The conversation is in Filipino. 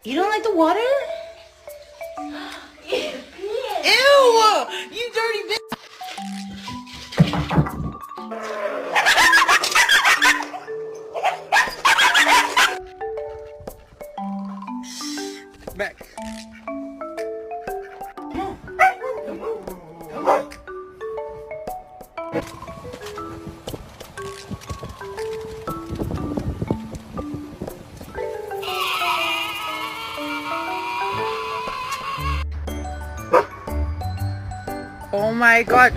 You don't like the water? Ew! You dirty bitch! Back. Oh my god!